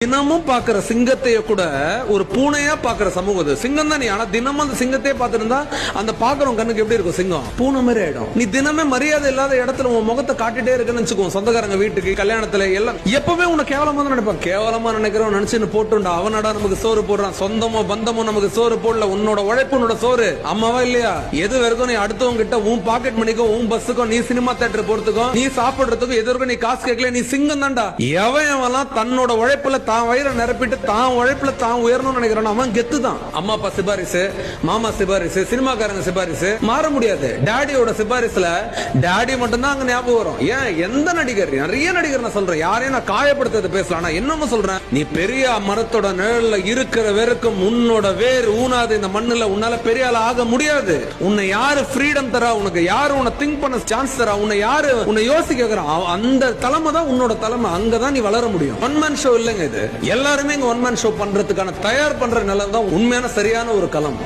தினமும் பாக்குற சிங்கத்தைய கூட ஒரு பூனையா பாக்குற சமூகம் அது. சிங்கம் தான் நீ, ஆனா தினமும் அந்த சிங்கத்தையே பார்த்திருந்தா அந்த பாக்குறவங்க கண்ணுக்கு எப்படி இருக்கும்? சிங்கம் பூனை மாதிரி ஆயிடும். நீ தினமே மரியாதை இல்லாத இடத்துல உன் முகத்தை காட்டிட்டே இருக்குன்னு வச்சுக்கோ, சொந்தக்காரங்க வீட்டுக்கு கல்யாணத்துல எல்லாம் எப்பவுமே உன்னை கேவலமா தான் நினைப்பான். கேவலமா நினைக்கிறவன் நினைச்சுன்னு போட்டுண்டா, அவனடா நமக்கு சோறு போடுறான், சொந்தமோ பந்தமோ நமக்கு சோறு போடல, உன்னோட உழைப்பு உன்னோட சோறு, அம்மாவா இல்லையா? எது வரைக்கும் நீ அடுத்தவங்க கிட்ட உன் பாக்கெட் மணிக்கும் உன் பஸ்ஸுக்கும் நீ சினிமா தியேட்டர் போறதுக்கும் நீ சாப்பிடுறதுக்கும் எது வரைக்கும் நீ காசு கேட்கல, நீ சிங்கம் தான்டா. எவன் தன்னோட உழைப்புல தான் வயிறை நிரப்பிட்டு தான் உழைப்புல தான் உயரணும்னு நினைக்கிறான், அவன் கெத்து தான். அம்மா அப்பா சிபாரிசு, மாமா சிபாரிசு, சினிமாக்காரங்க சிபாரிசு மாற முடியாது. டாடியோட சிபாரிசுல டாடி மட்டும் தான் அங்க ஞாபகம் வரும். ஏன் எந்த நடிகர், நிறைய நடிகர் நான் சொல்றேன், யாரையும் நான் காயப்படுத்துறது பேசலாம், நான் என்னமோ சொல்றேன், நீ பெரிய மரத்தோட நிழல்ல இருக்கிற வரைக்கும் உன்னோட வேர் ஊனாது இந்த மண்ணுல, உன்னால பெரிய ஆள் ஆக முடியாது. உன்னை யாரு ஃப்ரீடம் தரா, உனக்கு யாரு உன்னை திங்க் பண்ண சான்ஸ் தரா, உன்னை யாரு உன்னை யோசிக்க வைக்கிறா, அந்த தலைமை தான் உன்னோட தலைமை. அங்கதான் நீ வளர முடியும். ஒன் மேன் ஷோ இல்லைங்க இது. எல்லாருமே இங்க ஒன் மேன் ஷோ பண்றதுக்கான தயார் பண்ற நிலம் தான் உண்மையான சரியான ஒரு களம்.